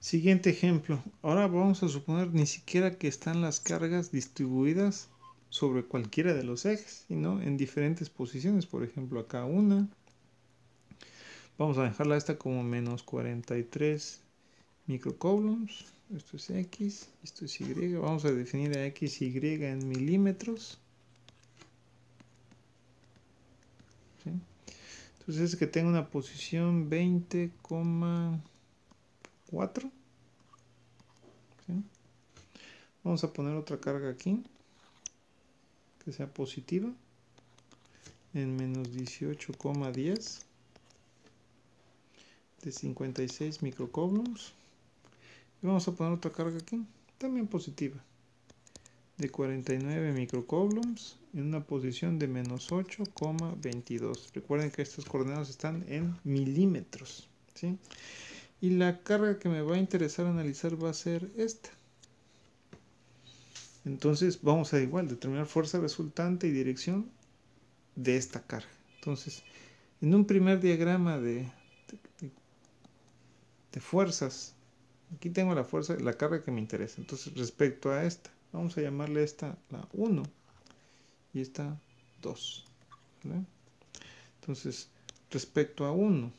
Siguiente ejemplo. Ahora vamos a suponer ni siquiera que están las cargas distribuidas sobre cualquiera de los ejes, sino en diferentes posiciones. Por ejemplo, acá una. Vamos a dejarla esta como menos 43 microcoulombs. Esto es X, esto es Y. Vamos a definir a X y en milímetros. ¿Sí? Entonces es que tengo una posición 20,4. ¿Sí? Vamos a poner otra carga aquí, que sea positiva, en menos 18,10 de 56 microcoulombs. Y vamos a poner otra carga aquí, también positiva, de 49 microcoulombs en una posición de menos 8,22. Recuerden que estas coordenadas están en milímetros, ¿sí? Y la carga que me va a interesar analizar va a ser esta. Entonces vamos a igual determinar fuerza resultante y dirección de esta carga. Entonces, en un primer diagrama de fuerzas, aquí tengo la fuerza, la carga que me interesa. Entonces, respecto a esta, vamos a llamarle esta la 1 y esta 2. ¿Vale? Entonces, respecto a 1,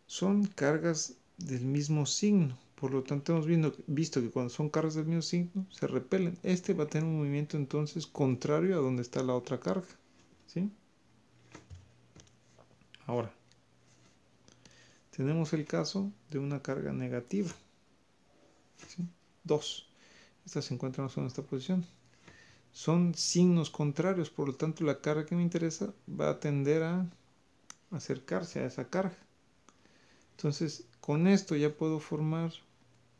son cargas del mismo signo. Por lo tanto, hemos visto que cuando son cargas del mismo signo, se repelen. Este va a tener un movimiento entonces contrario a donde está la otra carga. ¿Sí? Ahora, tenemos el caso de una carga negativa. ¿Sí? 2. Esta se encuentra en esta posición. Son signos contrarios, por lo tanto la carga que me interesa va a tender a acercarse a esa carga. Entonces, con esto ya puedo formar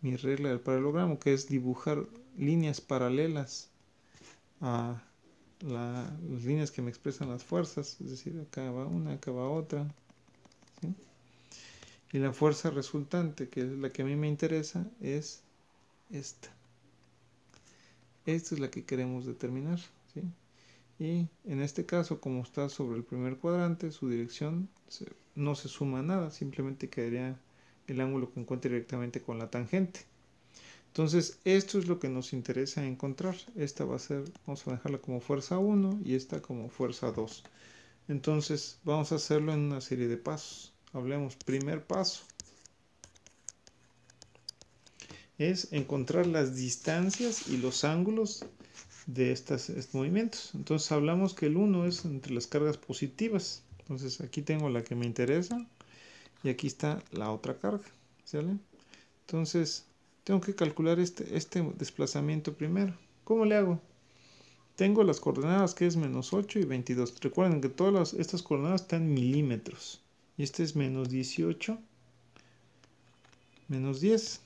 mi regla del paralelogramo, que es dibujar líneas paralelas a las líneas que me expresan las fuerzas, es decir, acá va una, acá va otra. ¿Sí? Y la fuerza resultante, que es la que a mí me interesa, es esta. Esta es la que queremos determinar. ¿Sí? Y en este caso, como está sobre el primer cuadrante, su dirección no se suma nada, simplemente quedaría el ángulo que encuentre directamente con la tangente. Entonces, esto es lo que nos interesa encontrar. Esta va a ser, vamos a dejarla como fuerza 1 y esta como fuerza 2. Entonces, vamos a hacerlo en una serie de pasos. Hablemos, primer paso es encontrar las distancias y los ángulos de estos movimientos. Entonces hablamos que el 1 es entre las cargas positivas. Entonces aquí tengo la que me interesa y aquí está la otra carga. ¿Sale? Entonces tengo que calcular este desplazamiento primero. ¿Cómo le hago? Tengo las coordenadas que es menos 8 y 22. Recuerden que todas estas coordenadas están en milímetros. Y este es menos 18, menos 10.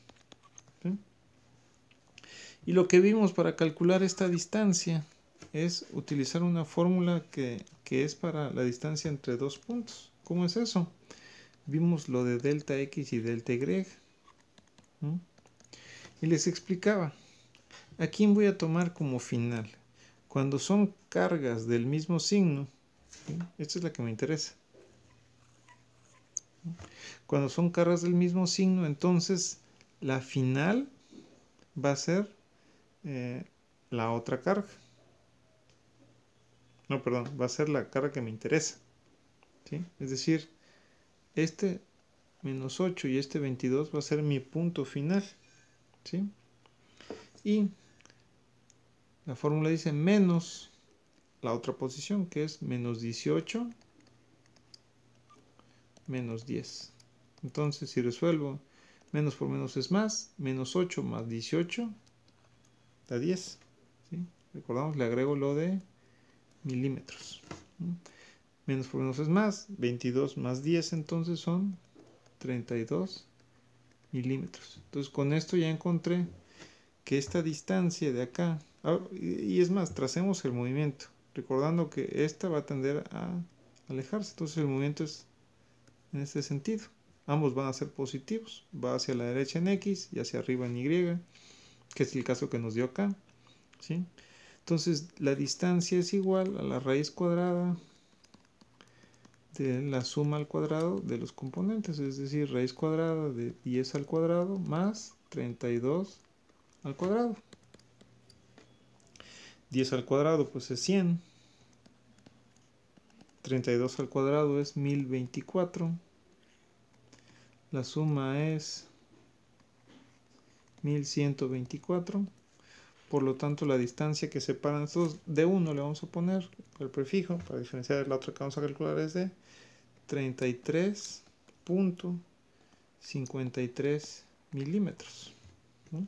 ¿Sí? Y lo que vimos para calcular esta distancia es utilizar una fórmula que es para la distancia entre dos puntos. ¿Cómo es eso? Vimos lo de delta X y delta Y. Y les explicaba, ¿a quién voy a tomar como final? Cuando son cargas del mismo signo, ¿sí? Esta es la que me interesa. Cuando son cargas del mismo signo, entonces la final va a ser la otra carga. No, perdón, va a ser la carga que me interesa. ¿Sí? Es decir, este menos 8 y este 22 va a ser mi punto final. ¿Sí? Y la fórmula dice menos la otra posición, que es menos 18 menos 10. Entonces, si resuelvo, menos por menos es más, menos 8 más 18 da 10. ¿Sí? Recordamos, le agrego lo de milímetros. Menos por menos es más, 22 más 10 entonces son 32 milímetros. Entonces con esto ya encontré que esta distancia de acá, y es más, tracemos el movimiento, recordando que esta va a tender a alejarse, entonces el movimiento es en este sentido. Ambos van a ser positivos, va hacia la derecha en X y hacia arriba en Y, que es el caso que nos dio acá. ¿Sí? Entonces la distancia es igual a la raíz cuadrada de la suma al cuadrado de los componentes, es decir, raíz cuadrada de 10 al cuadrado más 32 al cuadrado. 10 al cuadrado pues es 100. 32 al cuadrado es 1024. La suma es 1124. Por lo tanto, la distancia que separan estos de 1 le vamos a poner el prefijo para diferenciar de la otra que vamos a calcular es de 33.53 milímetros. ¿No?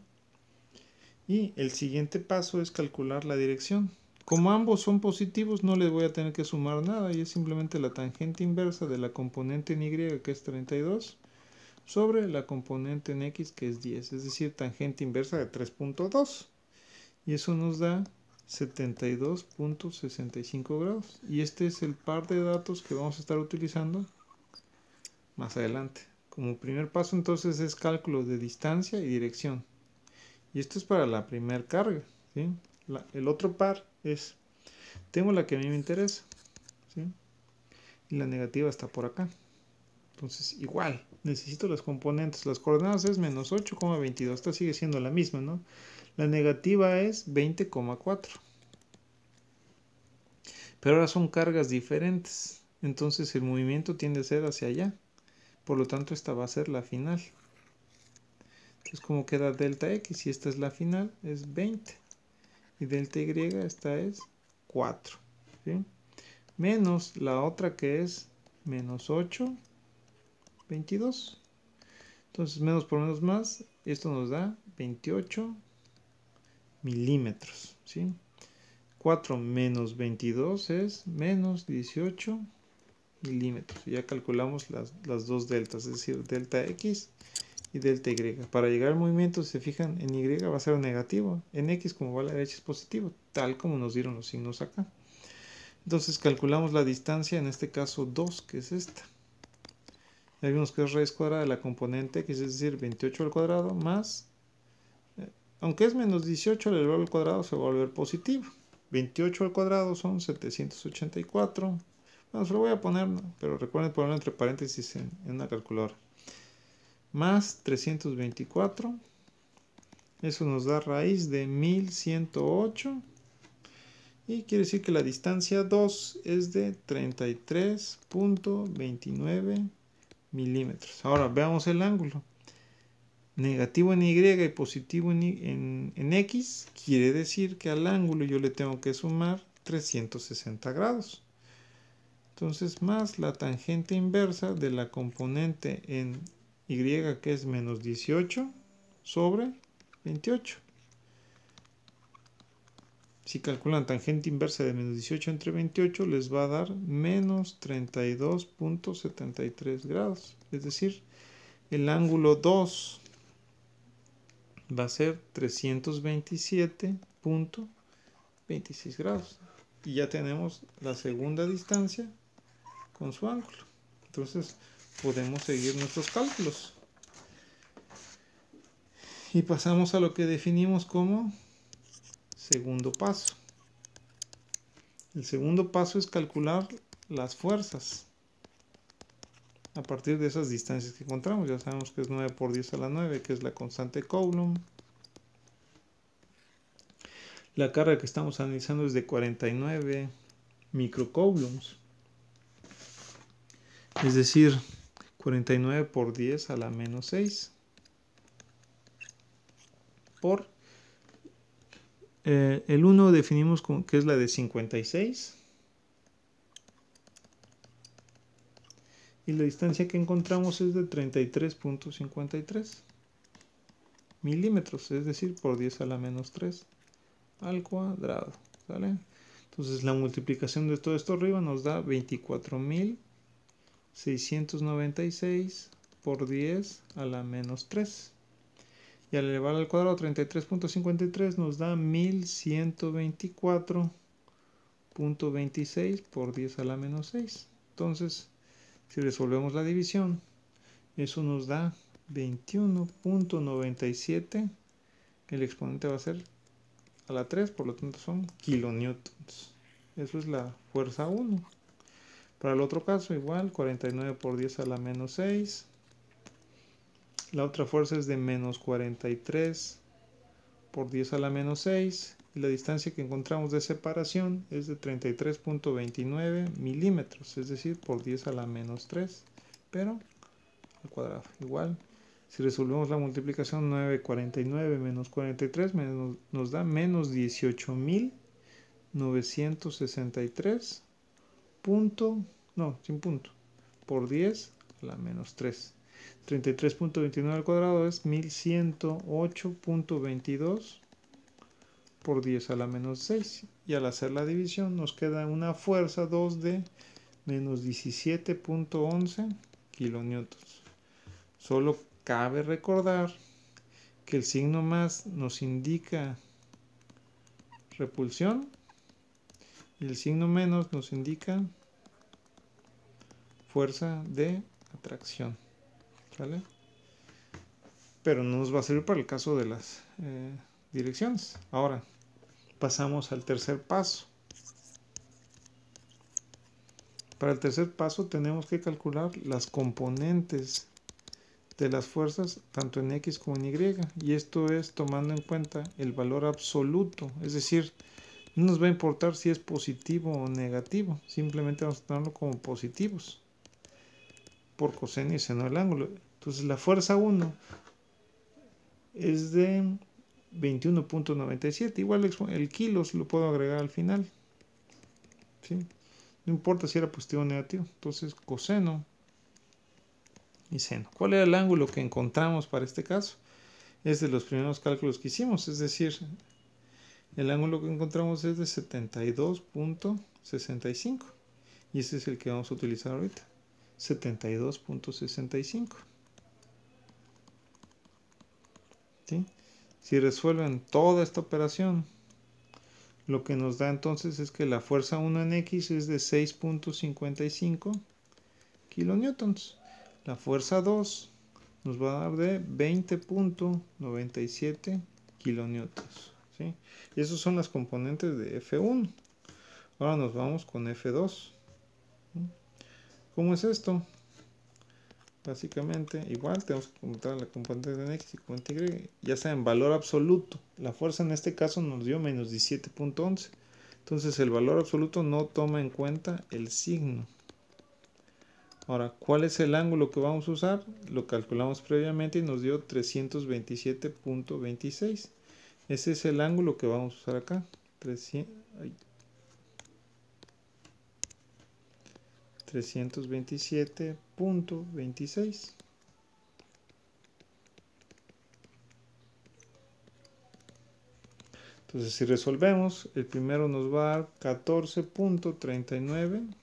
Y el siguiente paso es calcular la dirección. Como ambos son positivos, no les voy a tener que sumar nada y es simplemente la tangente inversa de la componente en y, que es 32, sobre la componente en x, que es 10, es decir, tangente inversa de 3.2. Y eso nos da 72.65 grados. Y este es el par de datos que vamos a estar utilizando más adelante. Como primer paso entonces es cálculo de distancia y dirección. Y esto es para la primera carga, ¿sí? El otro par es, tengo la que a mí me interesa, ¿sí? Y la negativa está por acá. Entonces igual, necesito las componentes. Las coordenadas es menos 8,22. Esta sigue siendo la misma, ¿no? La negativa es 20,4. Pero ahora son cargas diferentes. Entonces el movimiento tiende a ser hacia allá. Por lo tanto, esta va a ser la final. Entonces, como queda delta x, y esta es la final, es 20. Y delta y, esta es 4. ¿Sí? Menos la otra que es menos 8, 22. Entonces, menos por menos más, esto nos da 28 milímetros. ¿Sí? 4 menos 22 es menos 18 milímetros. Ya calculamos las dos deltas, es decir, delta x y delta y. Para llegar al movimiento, si se fijan, en y va a ser negativo, en x como va a la derecha es positivo, tal como nos dieron los signos acá. Entonces calculamos la distancia, en este caso 2, que es esta. Ya vimos que es raíz cuadrada de la componente x, es decir, 28 al cuadrado más, aunque es menos 18, el valor al cuadrado se va a volver positivo. 28 al cuadrado son 784. Bueno, se lo voy a poner, ¿no? Pero recuerden ponerlo entre paréntesis en una calculadora. Más 324. Eso nos da raíz de 1108. Y quiere decir que la distancia 2 es de 33.29 milímetros. Ahora veamos el ángulo. Negativo en y y positivo en x. Quiere decir que al ángulo yo le tengo que sumar 360 grados. Entonces, más la tangente inversa de la componente en y, que es menos 18 sobre 28. Si calculan tangente inversa de menos 18 entre 28, les va a dar menos 32.73 grados. Es decir, el ángulo 2 va a ser 327.26 grados. Y ya tenemos la segunda distancia con su ángulo. Entonces podemos seguir nuestros cálculos. Y pasamos a lo que definimos como segundo paso. El segundo paso es calcular las fuerzas a partir de esas distancias que encontramos. Ya sabemos que es 9 por 10 a la 9, que es la constante Coulomb. La carga que estamos analizando es de 49 microcoulombs. Es decir, 49 por 10 a la menos 6. Por el 1 definimos como que es la de 56. Y la distancia que encontramos es de 33.53 milímetros, es decir, por 10 a la menos 3 al cuadrado. ¿Sale? Entonces la multiplicación de todo esto arriba nos da 24.696 por 10 a la menos 3. Y al elevar al cuadrado 33.53 nos da 1124.26 por 10 a la menos 6. Entonces, si resolvemos la división, eso nos da 21.97. El exponente va a ser a la 3, por lo tanto son kilonewtons. Eso es la fuerza 1. Para el otro caso igual, 49 por 10 a la menos 6. La otra fuerza es de menos 43 por 10 a la menos 6. Y la distancia que encontramos de separación es de 33.29 milímetros, es decir, por 10 a la menos 3, pero al cuadrado. Igual, si resolvemos la multiplicación, 9,49 menos 43 nos da menos 18.963 no, sin punto, por 10 a la menos 3. 33.29 al cuadrado es 1108.22 por 10 a la menos 6. Y al hacer la división nos queda una fuerza 2 de menos 17.11 kilonewtons. Solo cabe recordar que el signo más nos indica repulsión y el signo menos nos indica fuerza de atracción. ¿Vale? Pero no nos va a servir para el caso de las direcciones. Ahora pasamos al tercer paso. Para el tercer paso tenemos que calcular las componentes de las fuerzas tanto en X como en Y, y esto es tomando en cuenta el valor absoluto, es decir, no nos va a importar si es positivo o negativo, simplemente vamos a tomarlo como positivos por coseno y seno del ángulo. Entonces la fuerza 1 es de 21.97, igual el kilos lo puedo agregar al final, ¿sí? No importa si era positivo o negativo. Entonces coseno y seno. ¿Cuál era el ángulo que encontramos para este caso? Es de los primeros cálculos que hicimos, es decir, el ángulo que encontramos es de 72.65 y ese es el que vamos a utilizar ahorita, 72.65. ¿Sí? Si resuelven toda esta operación, lo que nos da entonces es que la fuerza 1 en X es de 6.55 kilonewtons. La fuerza 2 nos va a dar de 20.97 kilonewtons. ¿Sí? Y esas son las componentes de F1. Ahora nos vamos con F2. ¿Cómo es esto? Básicamente, igual tenemos que encontrar la componente de X y componente Y, ya sea en valor absoluto. La fuerza en este caso nos dio menos 17.11. Entonces el valor absoluto no toma en cuenta el signo. Ahora, ¿cuál es el ángulo que vamos a usar? Lo calculamos previamente y nos dio 327.26. Ese es el ángulo que vamos a usar acá. 327.26. Entonces, si resolvemos, el primero nos va a dar 14.39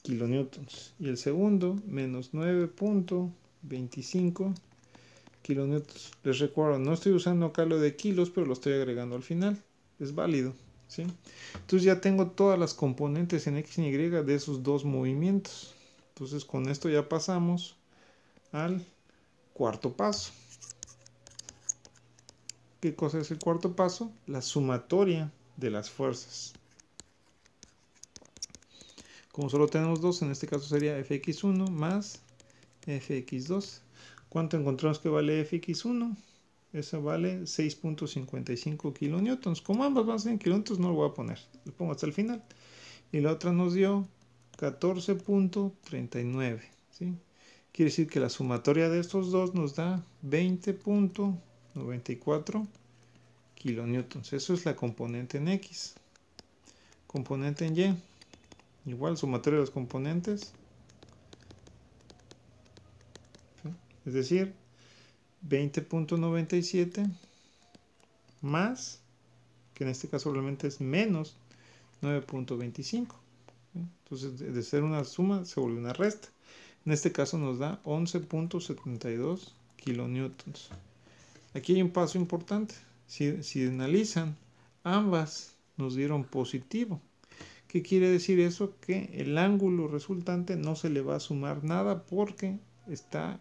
kilonewtons y el segundo menos 9.25 kilonewtons. Les recuerdo, no estoy usando acá lo de kilos, pero lo estoy agregando al final. Es válido, ¿sí? Entonces ya tengo todas las componentes en X y Y de esos dos movimientos. Entonces con esto ya pasamos al cuarto paso. ¿Qué cosa es el cuarto paso? La sumatoria de las fuerzas. Como solo tenemos dos, en este caso sería Fx1 más Fx2. ¿Cuánto encontramos que vale Fx1? Esa vale 6.55 kilonewtons. Como ambas van a ser en kilonewtons, no lo voy a poner. Lo pongo hasta el final. Y la otra nos dio 14.39. ¿Sí? Quiere decir que la sumatoria de estos dos nos da 20.94 kilonewtons. Eso es la componente en X. Componente en Y. Igual, sumatoria de los componentes. ¿Sí? Es decir, 20.97 más, que en este caso realmente es menos 9.25. Entonces, de ser una suma, se vuelve una resta. En este caso nos da 11.72 kilonewtons. Aquí hay un paso importante. Si analizan, ambas nos dieron positivo. ¿Qué quiere decir eso? Que el ángulo resultante no se le va a sumar nada porque está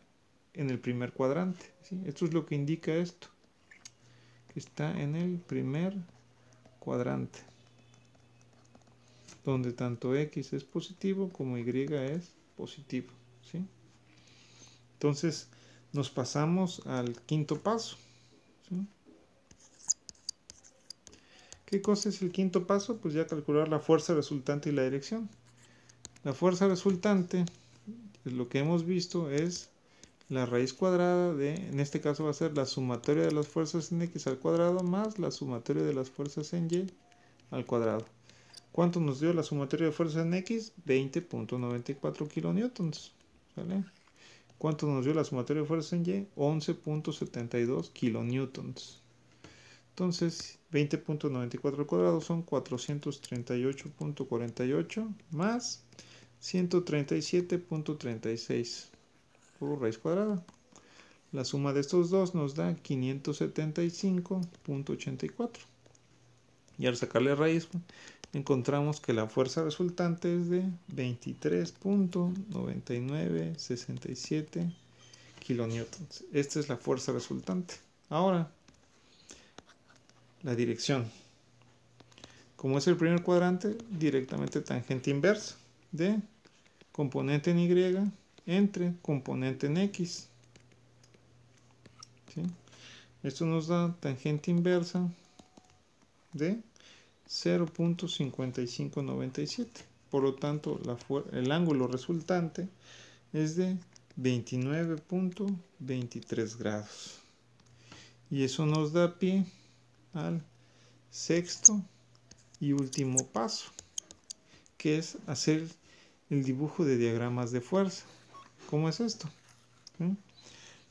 en el primer cuadrante. ¿Sí? Esto es lo que indica esto. Que está en el primer cuadrante. donde tanto X es positivo como Y es positivo, ¿sí? Entonces nos pasamos al quinto paso, ¿sí? ¿Qué cosa es el quinto paso? Pues ya calcular la fuerza resultante y la dirección. La fuerza resultante, es lo que hemos visto, es la raíz cuadrada de, en este caso va a ser la sumatoria de las fuerzas en X al cuadrado más la sumatoria de las fuerzas en Y al cuadrado. ¿Cuánto nos dio la sumatoria de fuerzas en X? 20.94 kilonewtons. ¿Sale? ¿Cuánto nos dio la sumatoria de fuerzas en Y? 11.72 kilonewtons. Entonces, 20.94 al cuadrado son 438.48 más 137.36 por raíz cuadrada. La suma de estos dos nos da 575.84. Y al sacarle raíz, encontramos que la fuerza resultante es de 23.9967 kilonewtons. Esta es la fuerza resultante. Ahora, la dirección. Como es el primer cuadrante, directamente tangente inversa de componente en Y entre componente en X. ¿Sí? Esto nos da tangente inversa de 0.5597. Por lo tanto, el ángulo resultante es de 29.23 grados. Y eso nos da pie al sexto y último paso, que es hacer el dibujo de diagramas de fuerza. ¿Cómo es esto? ¿Sí?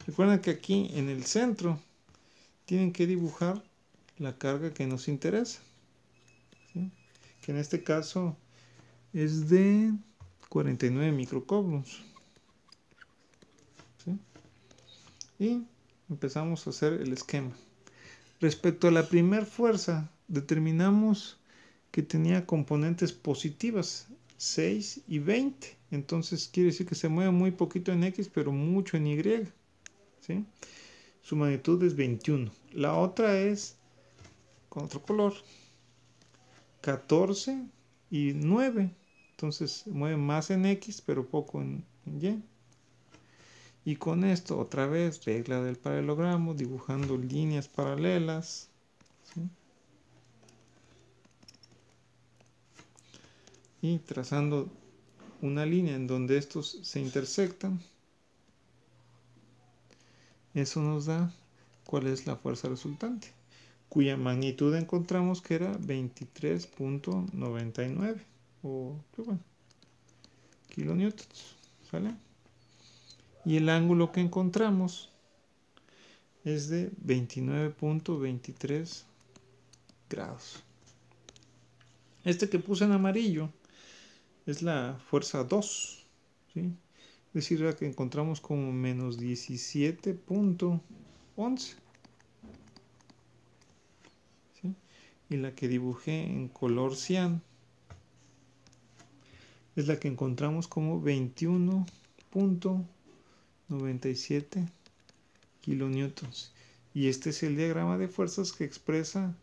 Recuerden que aquí en el centro tienen que dibujar la carga que nos interesa, ¿sí? Que en este caso es de 49 microcoulombs, ¿sí? Y empezamos a hacer el esquema. Respecto a la primera fuerza, determinamos que tenía componentes positivas, 6 y 20. Entonces quiere decir que se mueve muy poquito en X, pero mucho en Y, ¿sí? Su magnitud es 21. La otra es, con otro color, 14 y 9. Entonces se mueve más en X, pero poco en Y. Y con esto, otra vez, regla del paralelogramo, dibujando líneas paralelas, ¿sí? Y trazando una línea en donde estos se intersectan. Eso nos da cuál es la fuerza resultante, cuya magnitud encontramos que era 23.99 o bueno, kilonewtons, ¿sale? Y el ángulo que encontramos es de 29.23 grados. Este que puse en amarillo es la fuerza 2, ¿sí? Es decir, la que encontramos como menos 17.11. ¿Sí? Y la que dibujé en color cian es la que encontramos como 21.97 kilonewtons. Y este es el diagrama de fuerzas que expresa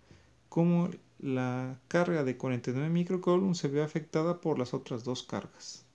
cómo la carga de 49 microcoulombs se ve afectada por las otras dos cargas.